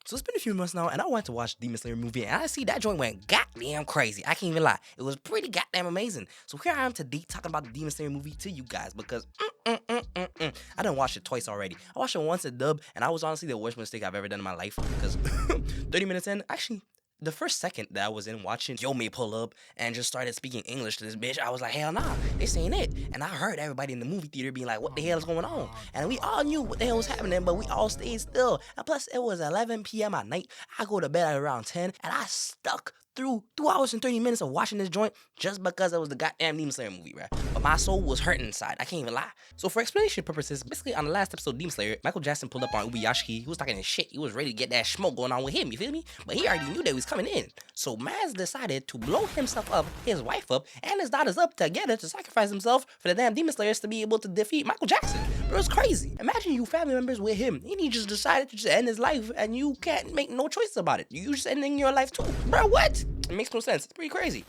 So it's been a few months now, and I went to watch Demon Slayer movie, and I see that joint went goddamn crazy. I can't even lie. It was pretty goddamn amazing. So here I am today talking about the Demon Slayer movie to you guys because I done watched it twice already. I watched it once in dub, and I was honestly the worst mistake I've ever done in my life because 30 minutes in, actually, the first second that I was in watching Yo May pull up and just started speaking English to this bitch, I was like, hell nah, this ain't it. And I heard everybody in the movie theater being like, what the hell is going on? And we all knew what the hell was happening, but we all stayed still. And plus, it was 11 p.m. at night. I go to bed at around 10, and I stuck through 2 hours and 30 minutes of watching this joint just because it was the goddamn Demon Slayer movie, right? But my soul was hurting inside. I can't even lie. So for explanation purposes, basically on the last episode of Demon Slayer, Michael Jackson pulled up on Ubuyashiki. He was talking his shit. He was ready to get that smoke going on with him, you feel me? But he already knew that he was coming in. So Maz decided to blow himself up, his wife up, and his daughters up together to sacrifice himself for the damn Demon Slayers to be able to defeat Michael Jackson. Bro, it's crazy. Imagine you family members with him, and he just decided to just end his life, and you can't make no choice about it. You just ending your life too. Bro, what? It makes no sense. It's pretty crazy.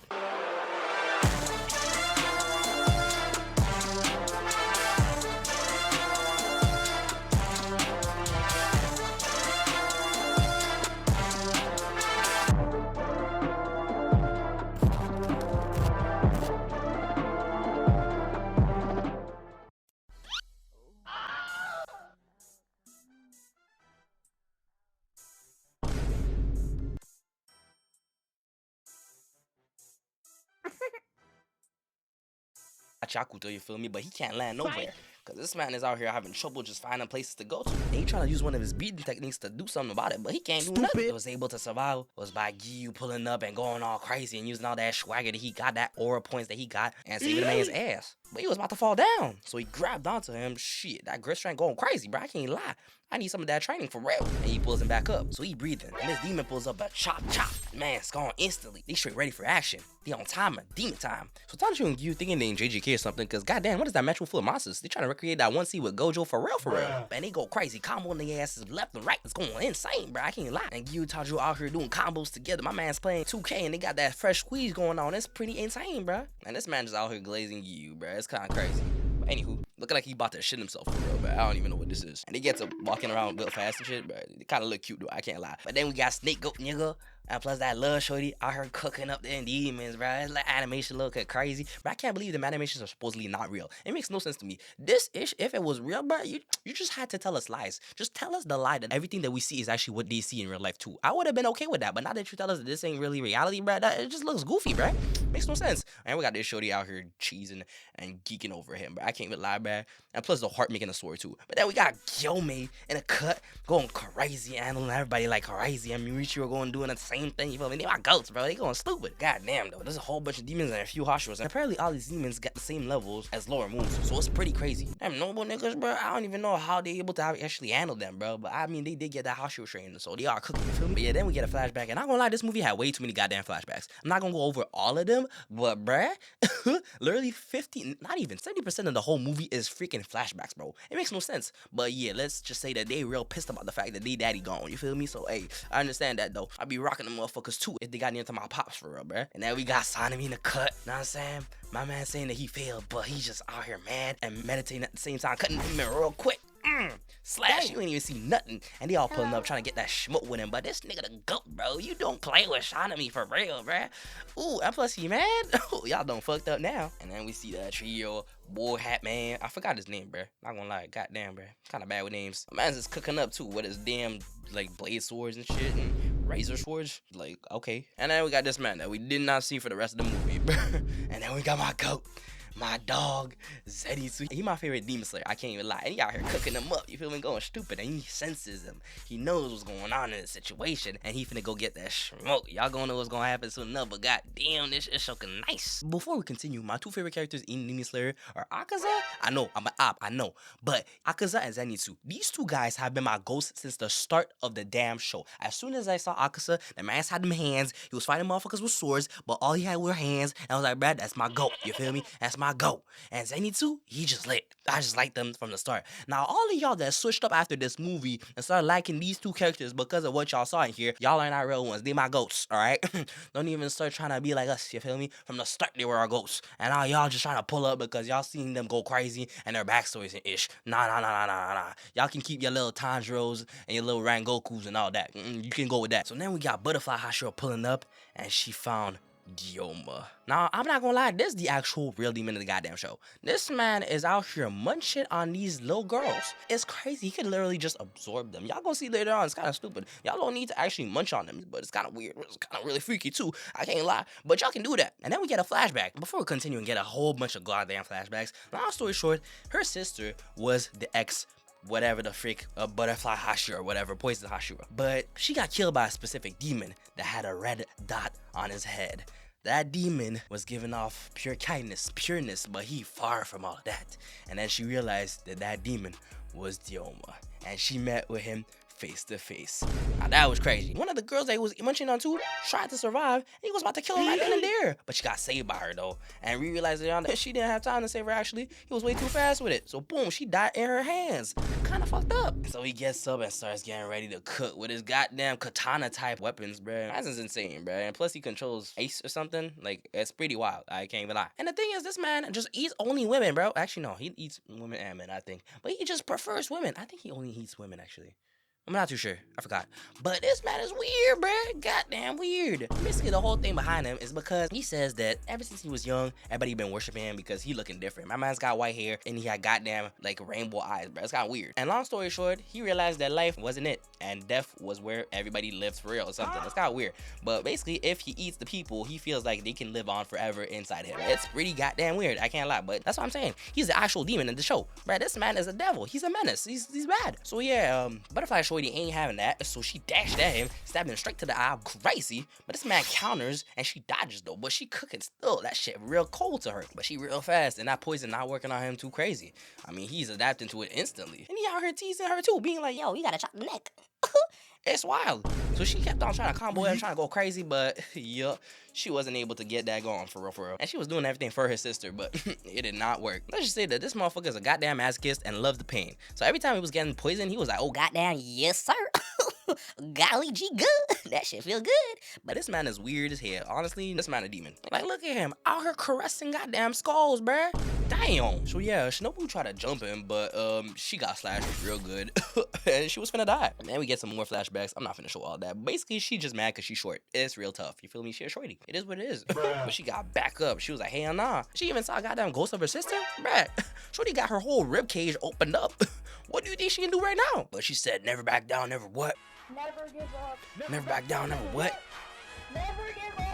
Chakuto, you feel me? But he can't land nowhere. Cause this man is out here having trouble just finding places to go to. And he trying to use one of his breathing techniques to do something about it, but he can't do nothing. It was able to survive was by Giyu pulling up and going all crazy and using all that swagger that he got, that aura points that he got, and saving the man's ass. But he was about to fall down. So he grabbed onto him. Shit, that grip strength going crazy, bro. I can't lie. I need some of that training for real. And he pulls him back up. So he breathing. And this demon pulls up a chop chop. Man, it's gone instantly. They straight ready for action. They on timer, demon time. So Tanjiro and Giyu thinking they in JJK or something, cause goddamn, what is that match full of monsters? They trying to recreate that one scene with Gojo for real. Man, they go crazy, comboing their asses left and right. It's going insane, bro. I can't lie. And Giyu and Tanjiro out here doing combos together. My man's playing 2K and they got that fresh squeeze going on. It's pretty insane, bro. And this man just out here glazing Giyu, bro. It's kind of crazy. But anywho, looking like he about to shit himself for real, but I don't even know what this is. And he gets to walking around real fast and shit, but it kind of look cute though, I can't lie. But then we got Snake Goat nigga, and plus that love shorty out here cooking up the demons, bro. It's like animation look crazy, but I can't believe the animations are supposedly not real. It makes no sense to me. This ish, if it was real, bro, you just had to tell us lies. Just tell us the lie that everything that we see is actually what they see in real life too. I would have been okay with that, but now that you tell us that this ain't really reality, bro, it just looks goofy, bro. Makes no sense. And we got this shorty out here cheesing and geeking over him, bro. I can't even lie, bro. And plus the heart making a sword too. But then we got Gyomei in a cut going crazy, handling everybody like crazy. And Michiru going doing the same thing. You feel me? They my goats, bro. They going stupid. God damn though. There's a whole bunch of demons and a few Hashiras. And apparently all these demons got the same levels as lower moons. So it's pretty crazy. Them noble niggas, bro. I don't even know how they able to actually handle them, bro. But I mean they did get that Hashira training, so they are cooking, you feel me? But yeah, then we get a flashback. And I'm gonna lie, this movie had way too many goddamn flashbacks. I'm not gonna go over all of them, but bruh, literally 50, not even 70% of the whole movie is freaking flashbacks, bro. It makes no sense. But yeah, let's just say that they real pissed about the fact that they daddy gone, you feel me? So hey, I understand that though. I be rocking them motherfuckers too if they got near to my pops for real, bruh. And then we got Sanemi in the cut, know what I'm saying? My man saying that he failed, but he's just out here mad and meditating at the same time, cutting him in real quick. Slash, you ain't even see nothing. And they all pulling up trying to get that smoke with him. But this nigga the goat, bro. You don't play with Shanami for real, bruh. Ooh, and plus he mad. Ooh, y'all done fucked up now. And then we see the trio, Boy Hat Man. I forgot his name, bruh. Not gonna lie, goddamn, bruh. Kind of bad with names. Man's just cooking up too with his damn like blade swords and shit and razor swords. Like, okay. And then we got this man that we did not see for the rest of the movie, bruh. And then we got my goat. My dog, Zenitsu. He my favorite demon slayer, I can't even lie. And he out here cooking them up, you feel me? Going stupid. And he senses them. He knows what's going on in the situation. And he finna go get that smoke. Y'all gonna know what's gonna happen soon enough. But goddamn, this is looking nice. Before we continue, my two favorite characters in Demon Slayer are Akaza. I know, I'm an op, I know. But Akaza and Zenitsu. These two guys have been my ghosts since the start of the damn show. As soon as I saw Akaza, the man had them hands. He was fighting motherfuckers with swords, but all he had were hands. And I was like, bruh, that's my goat. You feel me? That's my my goat. And Zenitsu, he just lit. I just liked them from the start. Now, all of y'all that switched up after this movie and started liking these two characters because of what y'all saw in here, y'all are not real ones. They my goats, alright? Don't even start trying to be like us, you feel me? From the start, they were our goats. And now y'all just trying to pull up because y'all seen them go crazy and their backstories and ish. Nah. Y'all can keep your little Tanjiros and your little Rangokus and all that. You can go with that. So then we got Butterfly Hashira pulling up, and she found Dioma. Now, I'm not gonna lie, this is the actual real demon of the goddamn show. This man is out here munching on these little girls. It's crazy. He could literally just absorb them. Y'all gonna see later on, it's kind of stupid. Y'all don't need to actually munch on them, but it's kind of weird. It's kind of really freaky too. I can't lie, but y'all can do that. And then we get a flashback. Before we continue and get a whole bunch of goddamn flashbacks, long story short, her sister was the ex whatever the freak, Butterfly Hashira or whatever, Poison Hashira. But she got killed by a specific demon that had a red dot on his head. That demon was giving off pure kindness, pureness, but he far from all of that. And then she realized that that demon was Dioma, and she met with him face to face. Now that was crazy. One of the girls that he was munching on too tried to survive, and he was about to kill her right then and there. But she got saved by her though, and we realized that she didn't have time to save her actually. He was way too fast with it. So boom, she died in her hands. Kinda fucked up. So he gets up and starts getting ready to cook with his goddamn katana type weapons, bruh. That's insane, bruh. And plus he controls ace or something. Like, it's pretty wild. I can't even lie. And the thing is, this man just eats only women, bro. Actually, no, he eats women and men, I think. But he just prefers women. I think he only eats women, actually. I'm not too sure. I forgot. But this man is weird, bruh. Goddamn weird. Basically, the whole thing behind him is because he says that ever since he was young, everybody been worshiping him because he looking different. My man's got white hair and he had goddamn like rainbow eyes, bruh. It's kind of weird. And long story short, he realized that life wasn't it, and death was where everybody lives for real or something. It's kind of weird. But basically, if he eats the people, he feels like they can live on forever inside him. It's pretty goddamn weird. I can't lie, but that's what I'm saying. He's the actual demon in the show, bruh. This man is a devil. He's a menace. He's bad. So yeah, Butterfly Shorty ain't having that, so she dashed at him, stabbed him straight to the eye, crazy. But this man counters, and she dodges though, but she cooking still. That shit real cold to her, but she real fast, and that poison not working on him too crazy. I mean, he's adapting to it instantly, and he out here teasing her too, being like, yo, you gotta chop the neck. It's wild. So she kept on trying to combo him, trying to go crazy, but yup, she wasn't able to get that going for real. And she was doing everything for her sister, but it did not work. Let's just say that this motherfucker is a goddamn masochist and loves the pain. So every time he was getting poisoned, he was like, oh goddamn, yes sir. Golly gee good. That shit feel good. But this man is weird as hell. Honestly, this man a demon. Like, look at him out here caressing goddamn skulls, bruh. Damn. So yeah, Shinobu tried to jump him, but she got slashed real good. And she was finna die. And then we get some more flashbacks. I'm not finna show all that. Basically, she just mad because she's short. It's real tough. You feel me? She a shorty. It is what it is. But she got back up. She was like, hell nah. She even saw a goddamn ghost of her sister. Bruh. Shorty got her whole rib cage opened up. What do you think she can do right now? But she said, never back down, never what? Never give up. Never back down, never what? Never give up.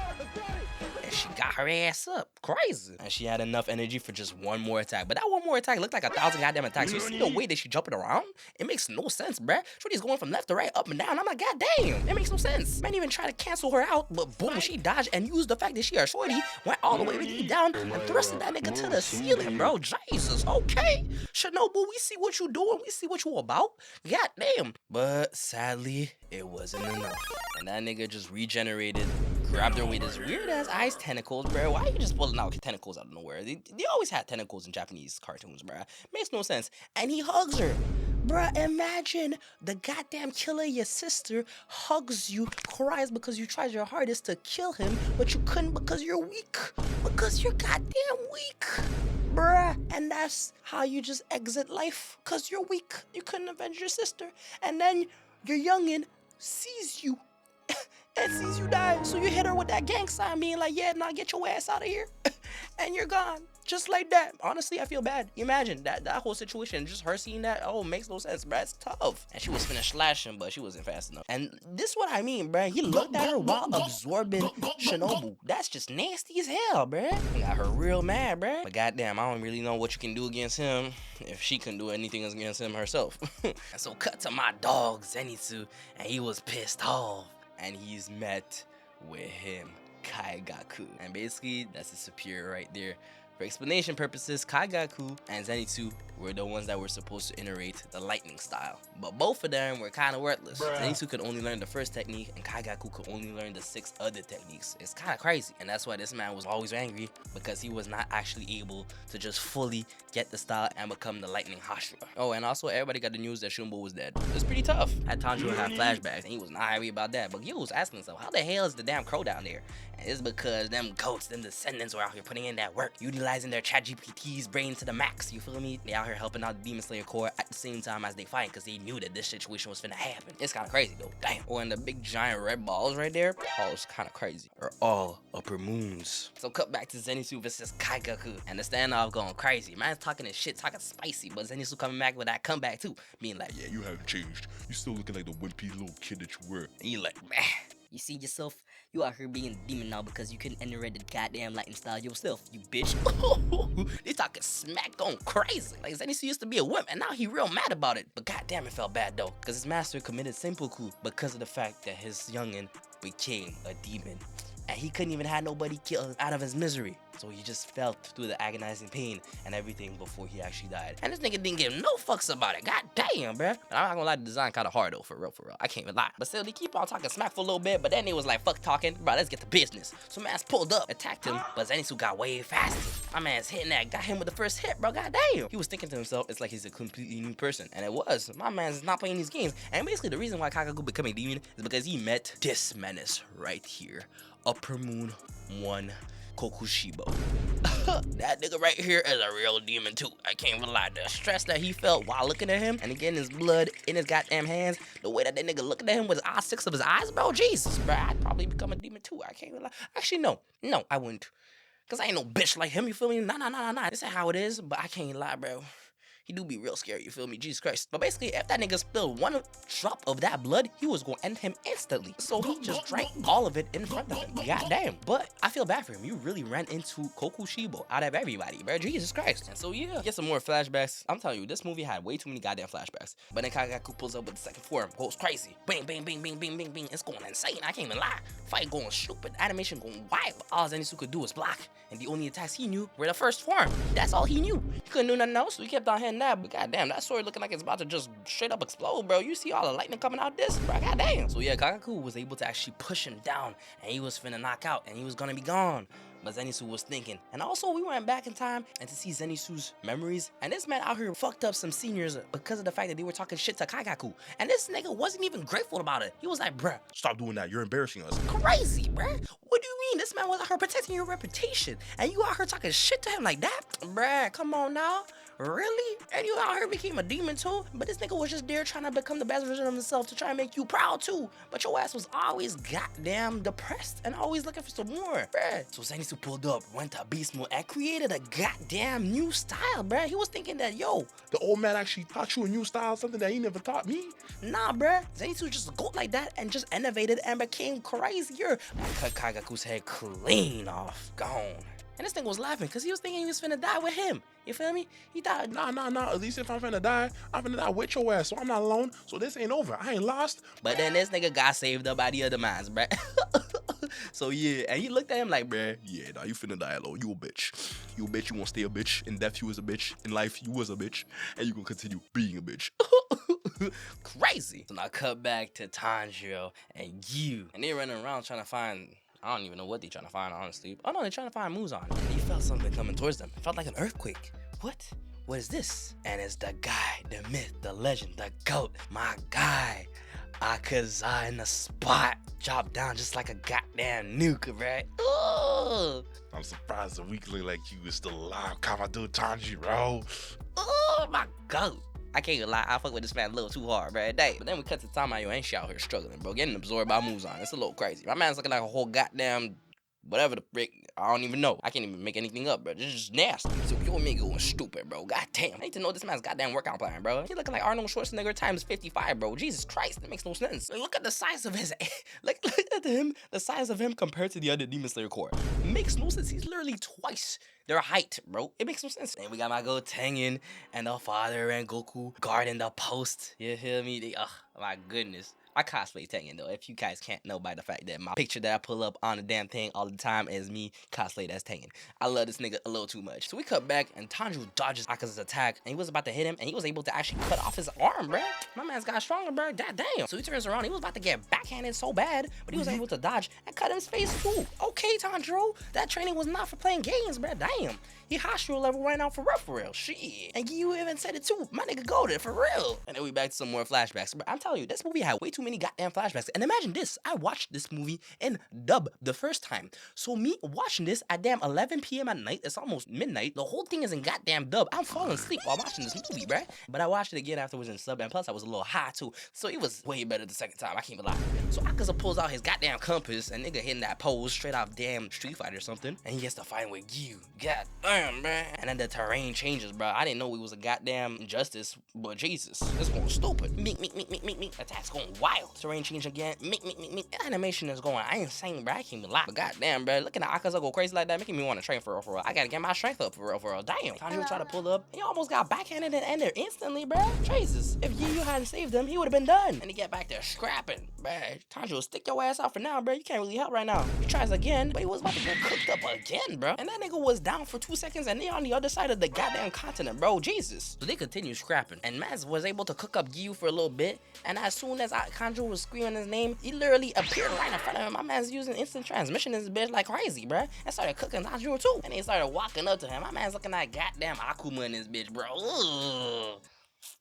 And she got her ass up. Crazy. And she had enough energy for just one more attack. But that one more attack looked like 1,000 goddamn attacks. You see the way that she jumping around? It makes no sense, bruh. Shorty's going from left to right, up and down. I'm like, goddamn. It makes no sense. Man even tried to cancel her out, but boom, she dodged and used the fact that she a shorty, went all the way really down and thrusted that nigga to the ceiling, bro. Jesus, okay. Shinobu, we see what you doing. We see what you about. Goddamn. But sadly, it wasn't enough. And that nigga just regenerated, grabbed her with his weird ass ice tentacles, bro. Why are you just pulling out tentacles out of nowhere? They always had tentacles in Japanese cartoons, bro. Makes no sense. And he hugs her. Bruh, imagine the goddamn killer, your sister, hugs you, cries because you tried your hardest to kill him, but you couldn't because you're weak. Because you're goddamn weak. Bruh, and that's how you just exit life. Because you're weak. You couldn't avenge your sister. And then your youngin' sees you and sees you die. So you hit her with that gang sign being like, yeah, nah, get your ass out of here. And you're gone. Just like that. Honestly, I feel bad. Imagine that whole situation, just her seeing that, oh, makes no sense, bruh. It's tough. And she was finna slash him, but she wasn't fast enough. And this is what I mean, bruh. He looked at her while absorbing Shinobu. That's just nasty as hell, bruh. Got her real mad, bruh. But goddamn, I don't really know what you can do against him if she couldn't do anything against him herself. And so cut to my dog, Zenitsu, and he was pissed off. And he's met with him, Kaigaku. And basically, that's his superior right there. For explanation purposes, Kaigaku and Zenitsu were the ones that were supposed to iterate the lightning style, but both of them were kind of worthless. Zenitsu could only learn the first technique, and Kaigaku could only learn the 6 other techniques. It's kind of crazy, and that's why this man was always angry, because he was not actually able to just fully get the style and become the lightning Hashira. Oh, and also everybody got the news that Shumbo was dead. It's pretty tough. Had Tanjiro have flashbacks, and he was not happy about that, but he was asking himself, how the hell is the damn crow down there? And it's because them goats, them descendants were out here putting in that work, utilizing their ChatGPT's brain to the max, you feel me? They out here helping out the Demon Slayer Corps at the same time as they fight, because they knew that this situation was finna happen. It's kind of crazy though, damn. Oh, and the big giant red balls right there, oh, it's kind of crazy. Are all upper moons. So cut back to Zenitsu versus Kaigaku, and the standoff going crazy. Man's talking his shit, talking spicy, but Zenitsu coming back with that comeback too, being like, Yeah, you haven't changed. You still looking like the wimpy little kid that you were. and you like, You see yourself? You out here being a demon now because you couldn't iterate the goddamn lightning style yourself, you bitch. they talking smack going crazy. Like Zenitsu used to be a wimp, and now he real mad about it. But goddamn, it felt bad though, because his master committed seppuku because of the fact that his youngin became a demon, and he couldn't even have nobody killed out of his misery. So he just felt through the agonizing pain and everything before he actually died. And this nigga didn't give no fucks about it. God damn, bruh. And I'm not gonna lie, the design kind of hard though, for real, for real. I can't even lie. But still, they keep on talking smack for a little bit, but then they was like, fuck talking, bro, let's get to business. So man's pulled up, attacked him, but Zenitsu got way faster. My man's hitting that, got him with the first hit, bro, god damn. He was thinking to himself, it's like he's a completely new person. And it was. My man's not playing these games. And basically the reason why Kaigaku becoming demon is because he met this menace right here. Upper Moon 1 Kokushibo. That nigga right here is a real demon too. I can't even lie. The stress that he felt while looking at him and getting his blood in his goddamn hands, the way that nigga looking at him with all 6 of his eyes, bro, Jesus, bro, I'd probably become a demon too. I can't even lie. Actually, no, I wouldn't. Cause I ain't no bitch like him, you feel me? Nah. This ain't how it is, but I can't even lie, bro. He do be real scary, you feel me? Jesus Christ. But basically, if that nigga spilled 1 drop of that blood, he was gonna end him instantly. So he just drank all of it in front of him. Goddamn. But I feel bad for him. You really ran into Kokushibo out of everybody, bro. Jesus Christ. And so yeah, get some more flashbacks. I'm telling you, this movie had way too many goddamn flashbacks. But then Kaigaku pulls up with the second form, goes crazy. Bang, bang, bang, bang, bang, bang, bang. It's going insane. I can't even lie. Fight going stupid. Animation going wild. All Zenitsu could do was block. And the only attacks he knew were the first form. That's all he knew. He couldn't do nothing else, so he kept on hitting that. But goddamn, that sword looking like it's about to just straight up explode, bro. You see all the lightning coming out this, bro. Goddamn. So yeah, Kaigaku was able to actually push him down, and he was finna knock out, and he was gonna be gone. But Zenitsu was thinking. And also, we went back in time and to see Zenitsu's memories. And this man out here fucked up some seniors because of the fact that they were talking shit to Kaigaku. And this nigga wasn't even grateful about it. He was like, bruh, Stop doing that. You're embarrassing us. crazy, bruh. What do you mean? This man was out here protecting your reputation. And you out here talking shit to him like that? Bruh, come on now. Really? And you out here became a demon too? But this nigga was just there trying to become the best version of himself to try and make you proud too. But your ass was always goddamn depressed and always looking for some more, bruh. So Zenitsu pulled up, went to beast mode, and created a goddamn new style, bruh. He was thinking that, yo, The old man actually taught you a new style, something that he never taught me. nah, bruh. Zenitsu just go like that and just innovated and became crazier. I cut Kaigaku's head clean off, gone. And this thing was laughing because he was thinking he was finna die with him. You feel me? He thought, Nah. At least if I'm finna die, I'm finna die with your ass. So I'm not alone. So this ain't over. I ain't lost. but then this nigga got saved up by the other minds, bruh. So yeah, and he looked at him like, bruh, Yeah, nah, you finna die alone. You a bitch. You a bitch. You won't stay a bitch. In death, you was a bitch. In life, you was a bitch. And you gonna continue being a bitch. crazy. So now cut back to Tanjiro and you. And they running around trying to find, I don't even know what they trying to find, honestly. Oh no, they're trying to find Muzan. And he felt something coming towards them. It felt like an earthquake. What? What is this? And it's the guy, the myth, the legend, the goat, my guy, Akaza in the spot. Dropped down just like a goddamn nuke, right? Ooh. I'm surprised a weakling like you is still alive. Kamado Tanjiro. Oh my god. I can't even lie, I fuck with this man a little too hard, bro. Dang. But then we cut to Tamayo and she out here struggling, bro. Getting absorbed by Muzan. It's a little crazy. My man's looking like a whole goddamn whatever the frick. I don't even know. I can't even make anything up, bro. This is just nasty. So your nigga going stupid, bro. God damn. I need to know this man's goddamn workout plan, bro. He looking like Arnold Schwarzenegger times 55, bro. Jesus Christ, that makes no sense. Look at the size of his look at him, the size of him compared to the other Demon Slayer Corps. Makes no sense. He's literally twice their height, bro. It makes no sense. And we got my girl Tengen and the father and Goku guarding the post. You feel me? Oh my goodness. I cosplay Tengen though. If you guys can't know by the fact that my picture that I pull up on the damn thing all the time is me cosplayed as Tengen. I love this nigga a little too much. So we cut back and Tanjiro dodges Akaza's attack and he was about to hit him and he was able to actually cut off his arm, bruh. My man's got stronger, bruh. God damn. So he turns around. He was about to get backhanded so bad, but he was able to dodge and cut his face too. Okay, Tanjiro. That training was not for playing games, bruh. Damn. He Hashira level right now for real. Shit. And you even said it too. My nigga goated for real. And then we back to some more flashbacks. But I'm telling you, this movie had way too many goddamn flashbacks. And imagine this. I watched this movie in dub the first time. So me watching this at damn 11 p.m. at night, it's almost midnight. The whole thing is in goddamn dub. I'm falling asleep while watching this movie, bruh. But I watched it again afterwards in sub. And plus I was a little high too. So it was way better the second time. I can't even lie. So Akaza pulls out his goddamn compass and nigga hitting that pose straight off damn Street Fighter or something. And he gets to fight with Gyu. God damn, bruh. And then the terrain changes, bro. I didn't know it was a goddamn injustice, but Jesus, it's going stupid. Meek. Attack's going wild. Terrain change again. Meek. Animation is going insane, bro. I can't even lie. But goddamn, bro, looking at Akaza go crazy like that, making me want to train for real. I gotta get my strength up for real. Damn. Tanjiro tried to pull up. He almost got backhanded and ended instantly, bro. Jesus. If Yu hadn't saved him, he would have been done. And he get back there scrapping, bro. Tanjiro, stick your ass out for now, bro. You can't really help right now. He tries again, but he was about to get cooked up again, bro. And that nigga was down for 2 seconds and they on the other side of the goddamn continent, bro. Jesus. So they continue scrapping. And Maz was able to cook up Gyu for a little bit. And as soon as Tanjiro was screaming his name, he literally appeared right in front of him. My man's using instant transmission in this bitch like crazy, bro. And started cooking Tanjiro too. And they started walking up to him. My man's looking like goddamn Akuma in this bitch, bro. Ugh.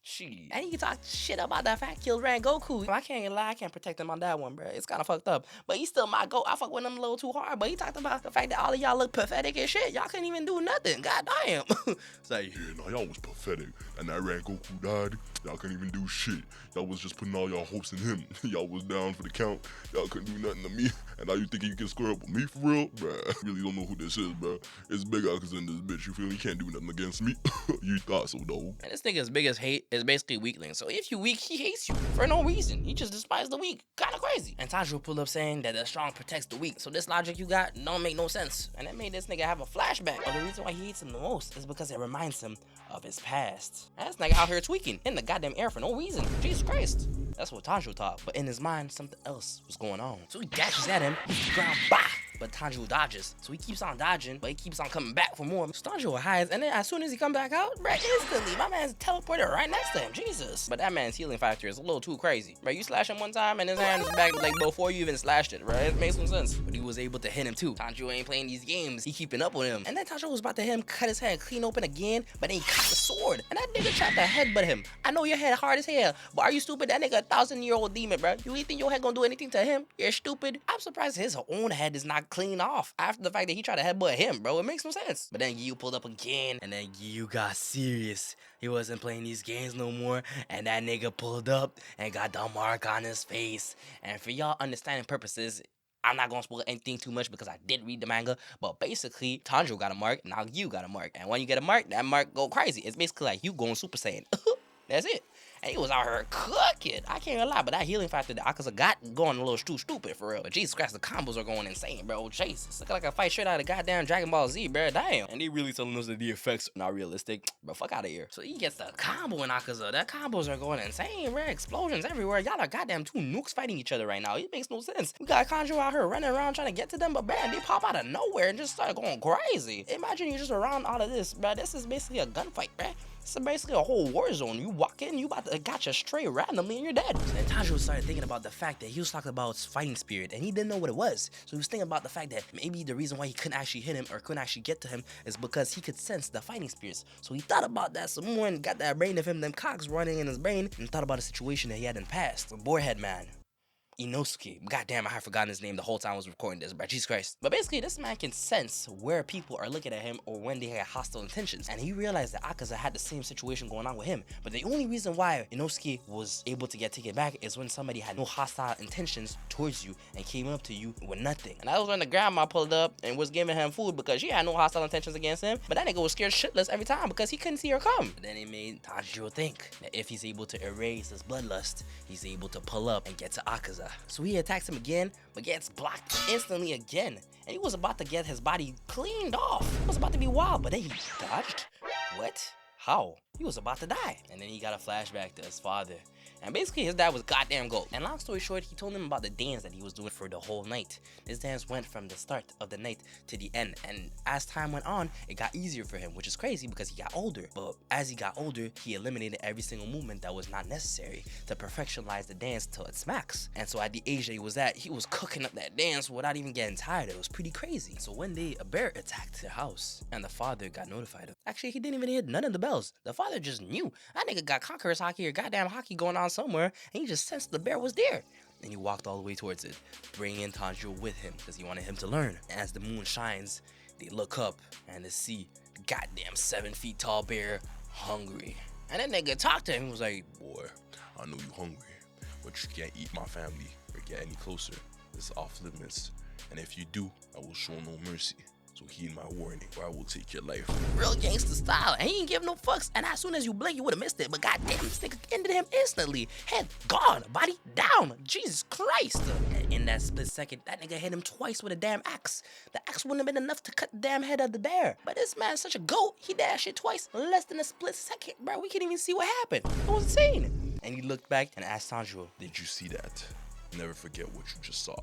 Shit. And he talked shit about that fat kill ran Goku. I can't lie, I can't protect him on that one, bro. It's kind of fucked up. But he's still my goat. I fuck with him a little too hard. But he talked about the fact that all of y'all look pathetic and shit. Y'all couldn't even do nothing. God damn. It's like, yeah, no, y'all was pathetic. And that ran Goku died. Y'all couldn't even do shit. Y'all was just putting all y'all hopes in him. Y'all was down for the count. Y'all couldn't do nothing to me. And now you think you can square up with me for real? Bruh, I really don't know who this is, bro. It's Big Akaza in this bitch. You feel me? You can't do nothing against me. You thought so, though. And this nigga's biggest hate is basically weakling. So if you weak, he hates you for no reason. He just despises the weak. Kind of crazy. And Tanjiro pulled up saying that the strong protects the weak. So this logic you got don't make no sense. And that made this nigga have a flashback. But the reason why he hates him the most is because it reminds him of his past. And this nigga out here tweaking in the goddamn air for no reason. Jesus Christ. That's what Tanjiro thought. But in his mind, something else was going on. So he dashes at him. He's the ground. Bah! But Tanjiro dodges. So he keeps on dodging, but he keeps on coming back for more. So Tanjiro hides, and then as soon as he comes back out, bruh, instantly, my man's teleported right next to him. Jesus. But that man's healing factor is a little too crazy. Bruh, you slash him one time, and his hand is back like before you even slashed it, right? It makes no sense. But he was able to hit him too. Tanjiro ain't playing these games. He keeping up with him. And then Tanjiro was about to hit him, cut his head clean open again, but then he caught the sword. And that nigga tried to headbutt him. I know your head hard as hell, but are you stupid? That nigga a 1,000-year-old demon, bruh. You really think your head gonna do anything to him? You're stupid. I'm surprised his own head is not clean off after the fact that he tried to headbutt him, bro. It makes no sense. But then Gyu pulled up again, and then Gyu got serious. He wasn't playing these games no more, and that nigga pulled up and got the mark on his face. And for y'all understanding purposes, I'm not gonna spoil anything too much because I did read the manga, but basically, Tanjiro got a mark, now Gyu got a mark. And when you get a mark, that mark go crazy. It's basically like you going Super Saiyan. That's it. And he was out here cooking. I can't even lie, but that healing factor that Akaza got going a little too stupid for real. But Jesus Christ, the combos are going insane, bro. Jesus. Looking like a fight straight out of goddamn Dragon Ball Z, bro. Damn. And they really telling us that the effects are not realistic. Bro, fuck out of here. So he gets the combo in Akaza. That combos are going insane, bro. Explosions everywhere. Y'all are goddamn two nukes fighting each other right now. It makes no sense. We got Tanjiro out here running around trying to get to them, but bam, they pop out of nowhere and just start going crazy. Imagine you just around all of this, bro. This is basically a gunfight, bro. It's basically a whole war zone. You walk in, you about to got you straight randomly and you're dead. And Tanjiro started thinking about the fact that he was talking about fighting spirit and he didn't know what it was. So he was thinking about the fact that maybe the reason why he couldn't actually hit him or couldn't actually get to him is because he could sense the fighting spirits. So he thought about that some more and got that brain of him, them cocks running in his brain, and thought about a situation that he had in the past. The Boarhead Man. Inosuke. Goddamn, I had forgotten his name the whole time I was recording this, bro. Jesus Christ. But basically, this man can sense where people are looking at him or when they have hostile intentions. And he realized that Akaza had the same situation going on with him. But the only reason why Inosuke was able to get taken back is when somebody had no hostile intentions towards you and came up to you with nothing. And that was when the grandma pulled up and was giving him food because she had no hostile intentions against him. But that nigga was scared shitless every time because he couldn't see her come. But then it made Tanjiro think that if he's able to erase his bloodlust, he's able to pull up and get to Akaza. So he attacks him again, but gets blocked instantly again. And he was about to get his body cleaned off. It was about to be wild, but then he dodged. What? How? He was about to die. And then he got a flashback to his father. And basically his dad was goddamn gold. And long story short, he told him about the dance that he was doing for the whole night. This dance went from the start of the night to the end. And as time went on, it got easier for him, which is crazy because he got older. But as he got older, he eliminated every single movement that was not necessary to perfectionize the dance till its max. And so at the age that he was cooking up that dance without even getting tired. It was pretty crazy. So one day, a bear attacked the house and the father got notified. Actually, he didn't even hear none of the bells. The father just knew. That nigga got conquerors hockey or goddamn hockey going on somewhere, and he just sensed the bear was there. And he walked all the way towards it, bringing Tanjiro with him because he wanted him to learn. And as the moon shines, they look up and they see goddamn 7 feet tall bear hungry. And that nigga talked to him. He was like, Boy, I know you hungry, but you can't eat my family or get any closer. It's off limits. And if you do, I will show no mercy. So heed my warning, or I will take your life. real gangster style, and he didn't give no fucks. And as soon as you blink, you would have missed it. But goddamn, this nigga ended him instantly. Head gone, body down. Jesus Christ! And in that split second, that nigga hit him twice with a damn axe. The axe wouldn't have been enough to cut the damn head of the bear. But this man's such a goat. He did that shit twice in less than a split second, bro. We can't even see what happened. It was insane. And he looked back and asked Tanjiro, Did you see that? Never forget what you just saw.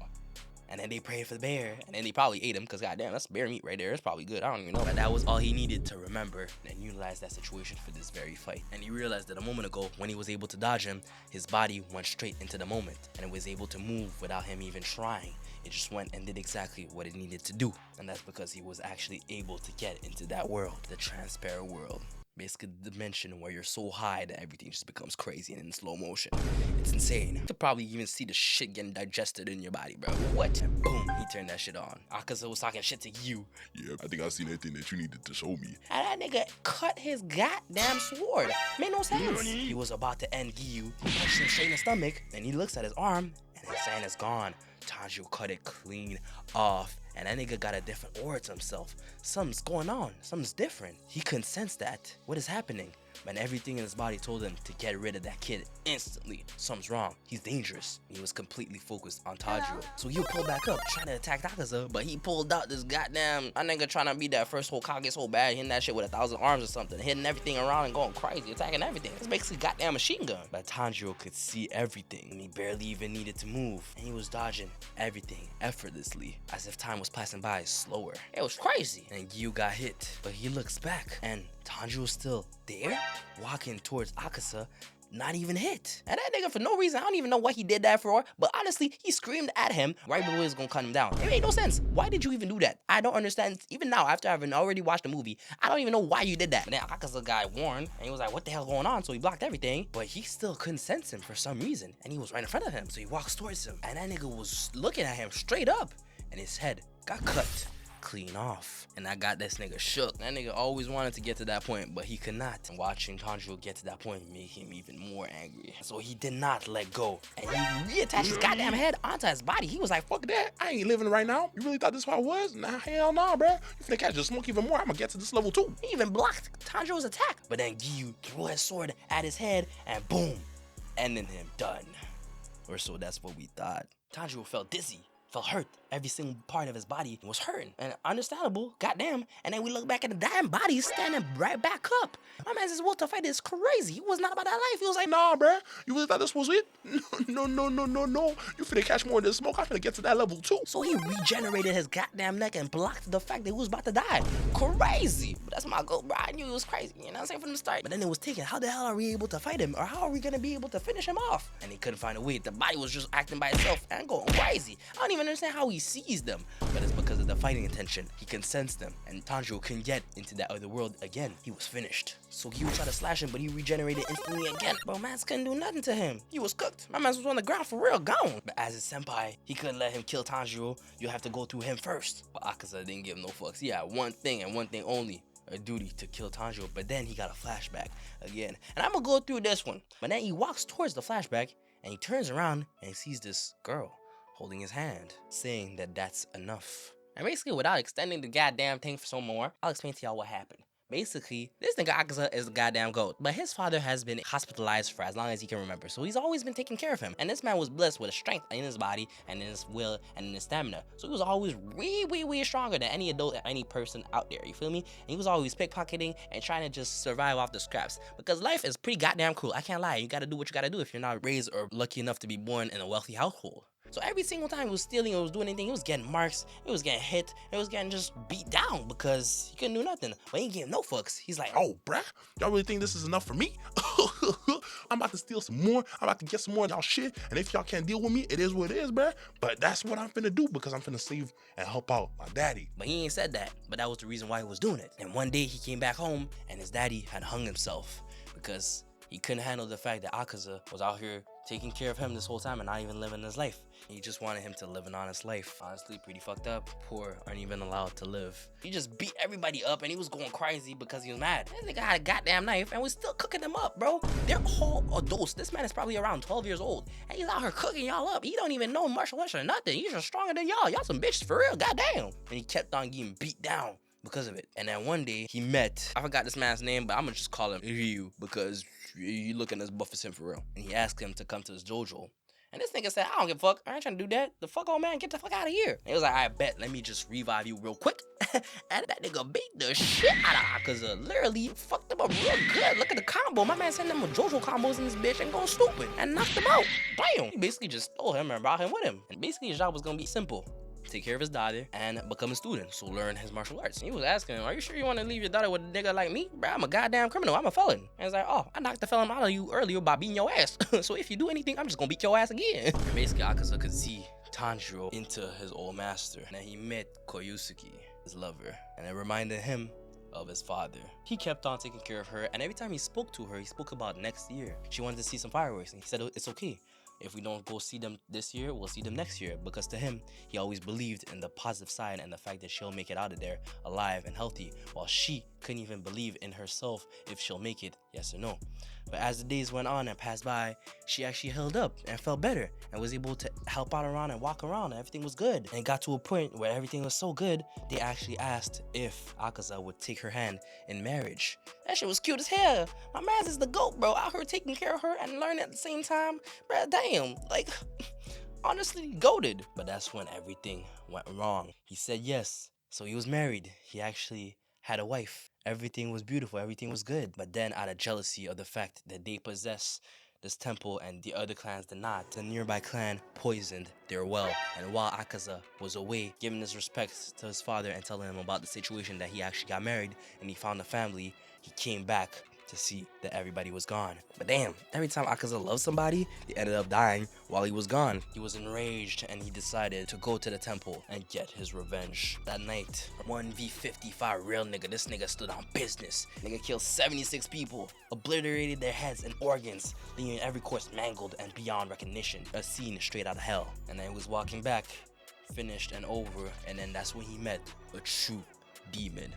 and then they prayed for the bear, and then they probably ate him, because goddamn, that's bear meat right there. It's probably good. I don't even know. But that was all he needed to remember and utilize that situation for this very fight. And he realized that a moment ago, when he was able to dodge him, his body went straight into the moment, and it was able to move without him even trying. It just went and did exactly what it needed to do. And that's because he was actually able to get into that world, the transparent world. Basically the dimension where you're so high that everything just becomes crazy and in slow motion. It's insane. You could probably even see the shit getting digested in your body, bro. What? And boom, he turned that shit on. Akaza was talking shit to you. Yeah, I think I seen everything that you needed to show me. And that nigga cut his goddamn sword. Made no sense. He was about to end Giyu. He punched him straight in the stomach. And he looks at his arm and his hand is gone. Tanjiro cut it clean off. And that nigga got a different aura to himself. Something's going on. Something's different. He couldn't sense that. What is happening? And everything in his body told him to get rid of that kid instantly. Something's wrong. He's dangerous. He was completely focused on Tanjiro. So he pulled back up, trying to attack Akaza, but he pulled out this goddamn... That nigga trying to be that first Hokage so bad, hitting that shit with 1,000 arms or something, hitting everything around and going crazy, attacking everything. It's basically goddamn machine gun. But Tanjiro could see everything, and he barely even needed to move. And he was dodging everything effortlessly, as if time was passing by slower. It was crazy. And Giyu got hit, but he looks back, and Tanjiro's still there, walking towards Akaza, not even hit. And that nigga, for no reason, I don't even know what he did that for, but honestly, he screamed at him right before he was gonna cut him down. It made no sense. Why did you even do that? I don't understand. Even now, after having already watched the movie, I don't even know why you did that. But then Akaza got warned, and he was like, what the hell's going on? So he blocked everything, but he still couldn't sense him for some reason, and he was right in front of him. So he walks towards him, and that nigga was looking at him straight up, and his head got cut clean off. And I got this nigga shook. That nigga always wanted to get to that point, but he could not. And watching Tanjiro get to that point made him even more angry. So he did not let go. And he reattached his goddamn head onto his body. He was like, fuck that. I ain't living right now. You really thought this how I was? Nah, hell nah, bruh. You finna catch the smoke even more. I'm gonna get to this level too. He even blocked Tanjiro's attack. But then Giyu threw his sword at his head and boom, ending him. Done. Or so that's what we thought. Tanjiro felt dizzy. Felt hurt. Every single part of his body was hurting. And understandable, goddamn. And then we look back at the damn body standing right back up. My man's will to fight is crazy. He was not about that life. He was like, Nah, bruh. You really thought this was it? No. You finna catch more of this smoke. I'm finna get to that level too. so he regenerated his goddamn neck and blocked the fact that he was about to die. Crazy. But that's my goal, bro. I knew he was crazy. You know what I'm saying, from the start. But then it was taken. How the hell are we able to fight him? Or how are we gonna be able to finish him off? And he couldn't find a way. The body was just acting by itself and going crazy. I don't even understand how he sees them. But it's because of the fighting intention. He can sense them. And Tanjiro can get into that other world again. He was finished. So he would try to slash him, but he regenerated instantly again. Bro, man couldn't do nothing to him. He was cooked. My man was on the ground for real, gone. But as his senpai, he couldn't let him kill Tanjiro. You have to go through him first. But Akaza didn't give him no fucks. He had one thing and one thing only. A duty to kill Tanjiro. But then he got a flashback again. And I'm gonna go through this one. But then he walks towards the flashback and he turns around and he sees this girl holding his hand, saying that that's enough. And basically, without extending the goddamn thing for some more, I'll explain to y'all what happened. Basically, this nigga Akaza is the goddamn goat, but his father has been hospitalized for as long as he can remember, so he's always been taking care of him. And this man was blessed with a strength in his body and in his will and in his stamina, so he was always way stronger than any adult, any person out there. You feel me? And he was always pickpocketing and trying to just survive off the scraps, because life is pretty goddamn cruel. I can't lie. You gotta do what you gotta do if you're not raised or lucky enough to be born in a wealthy household. So every single time he was stealing or was doing anything, he was getting marks, he was getting hit, he was getting just beat down because he couldn't do nothing. But he ain't giving no fucks. He's like, Oh, bruh, y'all really think this is enough for me? I'm about to steal some more. I'm about to get some more of y'all shit. And if y'all can't deal with me, it is what it is, bruh. But that's what I'm finna do, because I'm finna save and help out my daddy. but he ain't said that. But that was the reason why he was doing it. And one day he came back home and his daddy had hung himself because he couldn't handle the fact that Akaza was out here taking care of him this whole time and not even living his life. He just wanted him to live an honest life. Honestly, pretty fucked up. Poor aren't even allowed to live. He just beat everybody up and he was going crazy because he was mad. This nigga had a goddamn knife and was still cooking them up, bro. They're all adults. This man is probably around 12 years old and he's out here cooking y'all up. He don't even know martial arts or nothing. He's just stronger than y'all. Y'all some bitches for real, goddamn. And he kept on getting beat down because of it. And then one day he met, I forgot this man's name, but I'm gonna just call him Ryu because you looking as buff as him for real. And he asked him to come to his dojo. And this nigga said, I don't give a fuck. I ain't trying to do that. The fuck, old man, get the fuck out of here. And he was like, I bet, let me just revive you real quick. And that nigga beat the shit out of Akaza. Literally fucked him up real good. Look at the combo. My man sending them JoJo combos in this bitch and going stupid. And knocked him out. Damn. He basically just stole him and brought him with him. And basically his job was gonna be simple. Take care of his daughter and become a student, so learn his martial arts. He was asking him, are you sure you want to leave your daughter with a nigga like me? Bro, I'm a goddamn criminal. I'm a felon. And he's like, oh, I knocked the felon out of you earlier by beating your ass. So if you do anything, I'm just gonna beat your ass again. And basically, Akaza could see Tanjiro into his old master. And then he met Koyusuke, his lover, and it reminded him of his father. He kept on taking care of her, and every time he spoke to her, he spoke about next year. She wanted to see some fireworks, and he said it's okay. If we don't go see them this year, we'll see them next year. Because to him, he always believed in the positive side and the fact that she'll make it out of there alive and healthy, while she couldn't even believe in herself if she'll make it, yes or no. But as the days went on and passed by, she actually held up and felt better and was able to help out around and walk around, and everything was good. And it got to a point where everything was so good, they actually asked if Akaza would take her hand in marriage. That shit was cute as hell. My man's is the GOAT, bro. Out here taking care of her and learning at the same time. Bro, damn. Like, honestly, goated. But that's when everything went wrong. He said yes. So he was married. He actually had a wife. Everything was beautiful, everything was good. But then out of jealousy of the fact that they possess this temple and the other clans did not, the nearby clan poisoned their well. And while Akaza was away, giving his respects to his father and telling him about the situation that he actually got married and he found a family, he came back to see that everybody was gone. But damn, every time Akaza loved somebody, they ended up dying while he was gone. He was enraged and he decided to go to the temple and get his revenge. That night, 1v55 real nigga, this nigga stood on business. Nigga killed 76 people, obliterated their heads and organs, leaving every corpse mangled and beyond recognition. A scene straight out of hell. And then he was walking back, finished and over, and then that's when he met a true demon,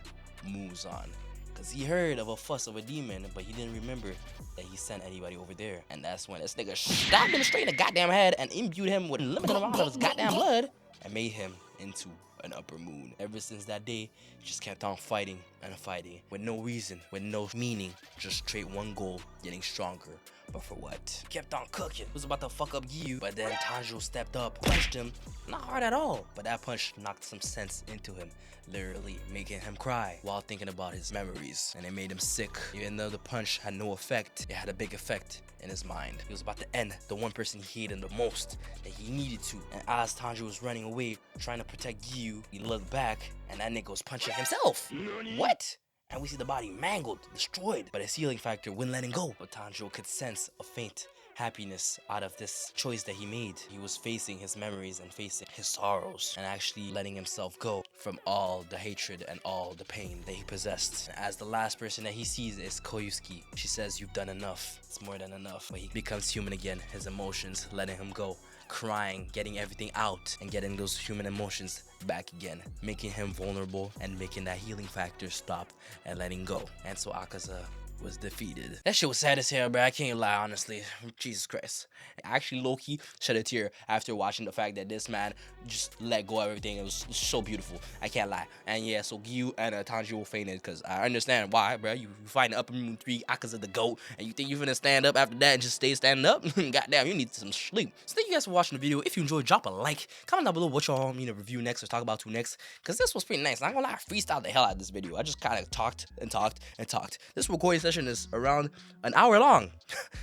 Muzan. Cause he heard of a fuss of a demon, but he didn't remember that he sent anybody over there. And that's when this nigga stabbed him straight in the goddamn head and imbued him with a limited amount of his goddamn blood and made him into an upper moon. Ever since that day, he just kept on fighting and fighting with no reason, with no meaning, just straight one goal, getting stronger. But for what? Kept on cooking. He was about to fuck up Gyu, but then Tanjiro stepped up, punched him. Not hard at all, but that punch knocked some sense into him, literally making him cry while thinking about his memories. And it made him sick. Even though the punch had no effect, it had a big effect in his mind. He was about to end the one person he hated the most that he needed to. And as Tanjiro was running away, trying to protect Gyu, he looked back and that nigga was punching himself. What? And we see the body mangled, destroyed, but his healing factor wouldn't let him go. But Tanjiro could sense a faint happiness out of this choice that he made. He was facing his memories and facing his sorrows and actually letting himself go from all the hatred and all the pain that he possessed. And as the last person that he sees is Koyusuke. She says, you've done enough. It's more than enough. But he becomes human again, his emotions letting him go. Crying, getting everything out, and getting those human emotions back again, making him vulnerable and making that healing factor stop and letting go. And so Akaza was defeated. That shit was sad as hell, bro. I can't lie, honestly. Jesus Christ. I actually low-key shed a tear after watching the fact that this man just let go of everything. It was so beautiful. I can't lie. And yeah, so Gyu and Tanjiro fainted because I understand why, bro. You fight the Upper Moon 3, Akaza the GOAT, and you think you're gonna stand up after that and just stay standing up? Goddamn, you need some sleep. So thank you guys for watching the video. If you enjoyed, drop a like. Comment down below what y'all want me to review next or talk about next, because this was pretty nice. I'm not gonna lie, I freestyled the hell out of this video. I just kind of talked and talked and talked. This recording session is around an hour long.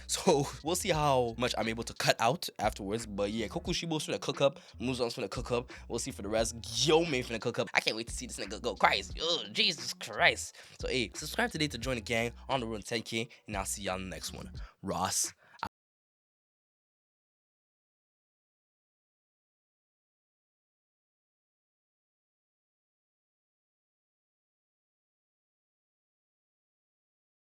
So we'll see how much I'm able to cut out afterwards. But yeah, Kokushibo's finna cook up, Muzan's finna cook up. We'll see for the rest. Gyomei finna cook up. I can't wait to see this nigga go. Christ, oh Jesus Christ. So hey, subscribe today to join the gang on the road to 10K, and I'll see y'all in the next one. Ross